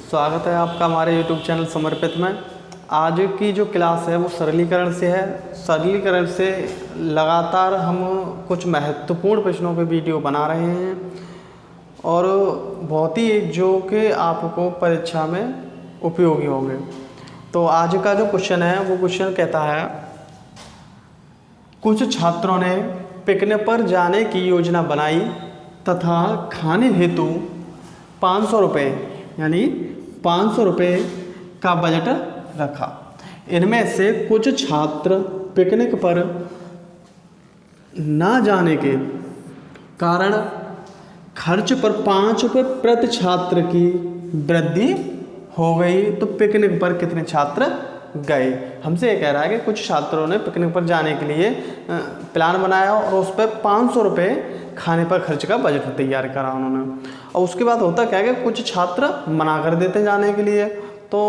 स्वागत है आपका हमारे YouTube चैनल समर्पित में। आज की जो क्लास है वो सरलीकरण से है। सरलीकरण से लगातार हम कुछ महत्वपूर्ण प्रश्नों पे वीडियो बना रहे हैं और बहुत ही जो कि आपको परीक्षा में उपयोगी होंगे। तो आज का जो क्वेश्चन है वो क्वेश्चन कहता है, कुछ छात्रों ने पिकनिक पर जाने की योजना बनाई तथा खाने हेतु 500 रुपये यानी 500 रुपये का बजट रखा। इनमें से कुछ छात्र पिकनिक पर ना जाने के कारण खर्च पर 5 रुपये प्रति छात्र की वृद्धि हो गई। तो पिकनिक पर कितने छात्र गए? हमसे ये कह रहा है कि कुछ छात्रों ने पिकनिक पर जाने के लिए प्लान बनाया और उस पर 500 रुपये खाने पर खर्च का बजट तैयार करा उन्होंने। और उसके बाद होता क्या है कि कुछ छात्र मना कर देते हैं जाने के लिए, तो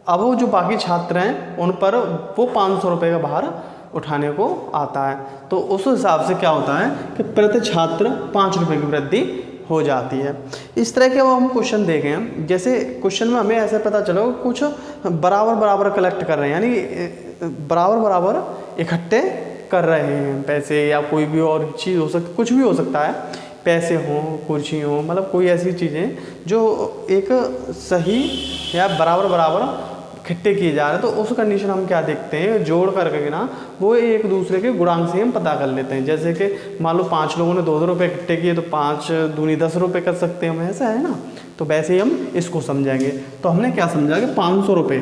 अब वो जो बाकी छात्र हैं उन पर वो 500 रुपये का भार उठाने को आता है। तो उस हिसाब से क्या होता है कि प्रति छात्र 5 रुपये की वृद्धि हो जाती है। इस तरह के अब हम क्वेश्चन देखें, जैसे क्वेश्चन में हमें ऐसे पता चला कुछ बराबर बराबर कलेक्ट कर रहे हैं, यानी बराबर बराबर इकट्ठे कर रहे हैं पैसे, या कोई भी और चीज़ हो सकती, कुछ भी हो सकता है, पैसे हों, कुर्सी हो, मतलब कोई ऐसी चीज़ें जो एक सही या बराबर बराबर इकट्ठे किए जा रहे हैं। तो उस कंडीशन हम क्या देखते हैं, जोड़ करके ना वो एक दूसरे के गुणांक से हम पता कर लेते हैं। जैसे कि मान लो 5 लोगों ने 2-2 रुपये इकट्ठे किए तो 5 दूनी 10 रुपये कर सकते हैं हम, ऐसा है ना। तो वैसे ही हम इसको समझेंगे। तो हमने क्या समझा कि 500 रुपये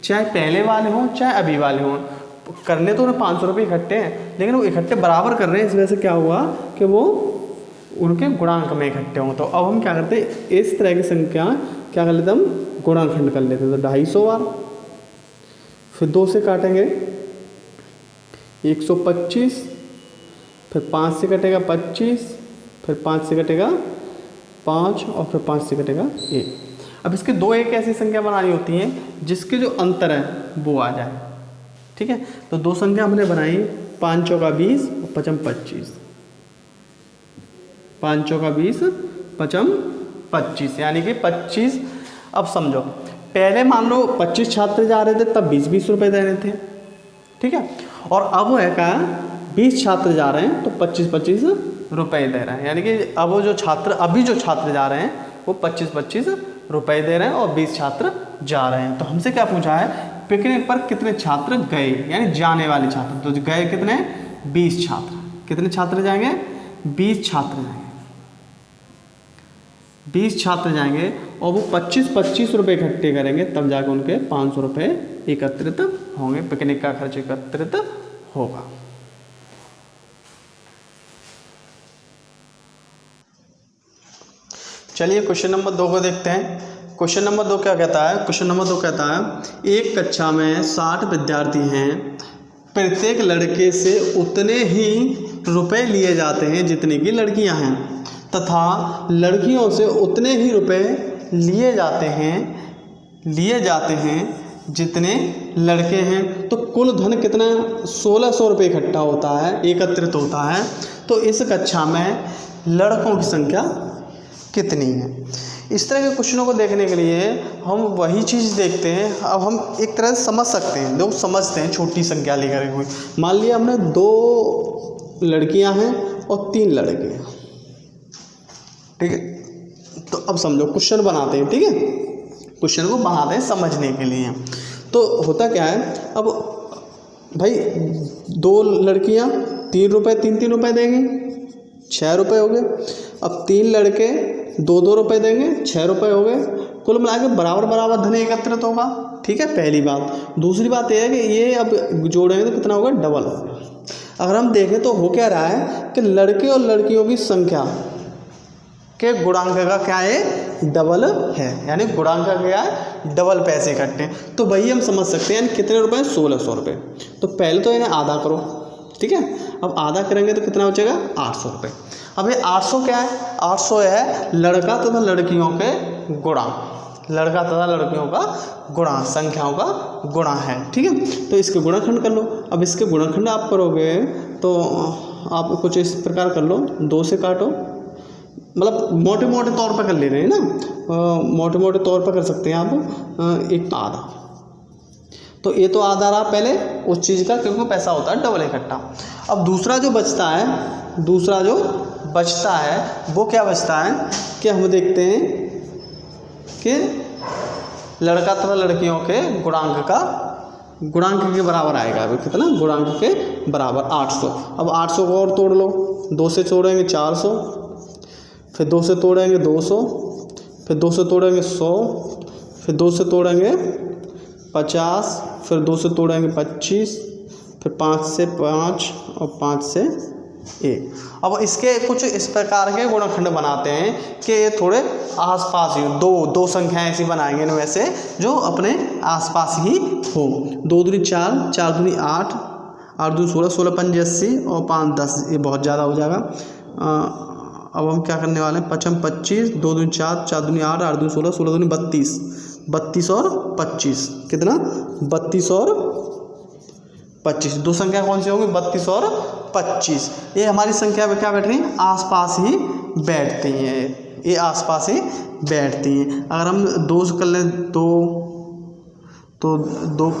चाहे पहले वाले हों चाहे अभी वाले हों, करने तो उन्हें 500 रुपये इकट्ठे हैं, लेकिन वो इकट्ठे बराबर कर रहे हैं। इस वजह से क्या हुआ कि वो उनके गुणांक में इकट्ठे हों। तो अब हम क्या करते हैं, इस तरह की संख्या क्या कर लेते हैं, हम गुणाखंड कर लेते हैं। तो 250 बार, फिर 2 से काटेंगे 125, फिर 5 से कटेगा 25, फिर 5 से कटेगा 5 और फिर 5 से कटेगा 1। अब इसके 2 एक ऐसी संख्या बनानी होती हैं जिसके जो अंतर है वो आ जाए, ठीक है। तो 2 संख्या हमने बनाई, 5 चौका 20 और 5 25, 5 चौका 20 5 25 यानी कि 25। अब समझो, पहले मान लो 25 छात्र जा रहे थे तब 20-20 रुपये दे रहे थे, ठीक है। और अब है क्या, 20 छात्र जा रहे हैं तो 25-25 रुपये दे रहे हैं, यानी कि अब वो जो छात्र अभी जो छात्र जा रहे हैं वो 25-25 रुपये दे रहे हैं और 20 छात्र जा रहे हैं। तो हमसे क्या पूछा है, पिकनिक पर कितने छात्र गए, यानी जाने वाले छात्र। तो गए कितने, 20 छात्र। कितने छात्र जाएंगे, 20 छात्र जाएंगे। 20 छात्र जाएंगे और वो 25-25 रुपये इकट्ठे करेंगे, तब जाकर उनके 500 रुपये एकत्रित होंगे, पिकनिक का खर्च एकत्रित होगा। चलिए क्वेश्चन नंबर 2 को देखते हैं। क्वेश्चन नंबर 2 क्या कहता है, क्वेश्चन नंबर 2 कहता है, एक कक्षा में 60 विद्यार्थी हैं, प्रत्येक लड़के से उतने ही रुपए लिए जाते हैं जितने की लड़कियां हैं, तथा लड़कियों से उतने ही रुपए लिए जाते हैं जितने लड़के हैं। तो कुल धन कितना, 1600 रुपये इकट्ठा होता है, एकत्रित होता है। तो इस कक्षा में लड़कों की संख्या कितनी है। इस तरह के क्वेश्चनों को देखने के लिए हम वही चीज़ देखते हैं। अब हम एक तरह से समझ सकते हैं, लोग समझते हैं छोटी संख्या लेकर हुई। मान लिया हमने 2 लड़कियां हैं और 3 लड़के हैं, ठीक है। तो अब समझो क्वेश्चन बनाते हैं, ठीक है, क्वेश्चन को बनाते हैं समझने के लिए। तो होता क्या है, अब भाई 2 लड़कियां 3 रुपये 3-3 रुपये देंगी, 6 रुपये हो गए। अब 3 लड़के 2-2 रुपये देंगे, 6 रुपये हो गए। कुल मिला के बराबर बराबर धन एकत्रित होगा, ठीक है, पहली बात। दूसरी बात यह है कि ये अब जोड़ेंगे तो कितना होगा, डबल होगा। अगर हम देखें तो हो क्या रहा है कि लड़के और लड़कियों की संख्या के गुणांक का क्या है, डबल है, यानी गुणांक का क्या है, डबल पैसे इकट्ठे हैं। तो वही हम समझ सकते हैं, यानी कितने रुपए, 1600 रुपये। तो पहले तो इन्हें आधा करो, ठीक है। अब आधा करेंगे तो कितना बचेगा, 800 रुपये। अब ये 800 क्या है, 800 है लड़का तथा लड़कियों के गुणा, लड़का तथा लड़कियों का गुणा, संख्याओं का गुणा है, ठीक है। तो इसके गुणनखंड कर लो। अब इसके गुणनखंड आप करोगे तो आप कुछ इस प्रकार कर लो, 2 से काटो मतलब मोटे मोटे तौर पर कर ले रहे हैं ना, मोटे मोटे तौर पर कर सकते हैं आप। एक आधा, तो ये तो आधा रहा पहले उस चीज़ का, क्योंकि पैसा होता है डबल इकट्ठा। अब दूसरा जो बचता है, दूसरा जो बचता है वो क्या बचता है कि हम देखते हैं कि लड़का तथा लड़कियों के गुणांक के बराबर आएगा। अभी कितना? गुणांक के बराबर 800। अब 800 को और तोड़ लो, 2 से तोड़ेंगे 400, फिर 2 से तोड़ेंगे 200, फिर 2 से तोड़ेंगे 100, फिर 2 से तोड़ेंगे 50, फिर 2 से तोड़ेंगे 25, फिर 5 से 5 और 5 से 1। अब इसके कुछ इस प्रकार के गुणनखंड बनाते हैं कि ये थोड़े आसपास ही हो, दो संख्याएं ऐसी बनाएंगे इनमें से जो अपने आसपास ही हो। 2 दूनी 4, 4 दूनी 8, 8 दूनी 16, 16 पंजे 80 और 5 10, ये बहुत ज़्यादा हो जाएगा। अब हम क्या करने वाले हैं, 5 25, 2 दूनी 4, 4 दूनी 8, 8 दूनी 16, 16 दूनी 32, 32 और 25 कितना? 32 और 25। दो संख्या कौन सी होंगी? 32 और 25। ये हमारी संख्या में क्या बैठ रही है? आसपास ही बैठती हैं, ये आसपास ही बैठती हैं। अगर हम 2 से कर लें, 2 तो 2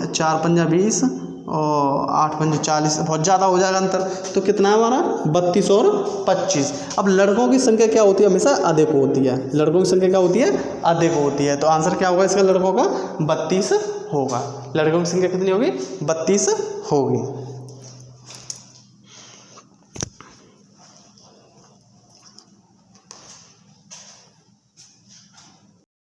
4 पंजा 20 और 8 पंजे 40, बहुत ज़्यादा हो जाएगा अंतर। तो कितना है हमारा? 32 और 25। अब लड़कों की संख्या क्या होती है? हमेशा अधिक होती है। लड़कों की संख्या क्या होती है? अधिक होती है। तो आंसर क्या होगा इसका? लड़कों का 32 होगा। लड़कों की संख्या कितनी होगी? 32 होगी।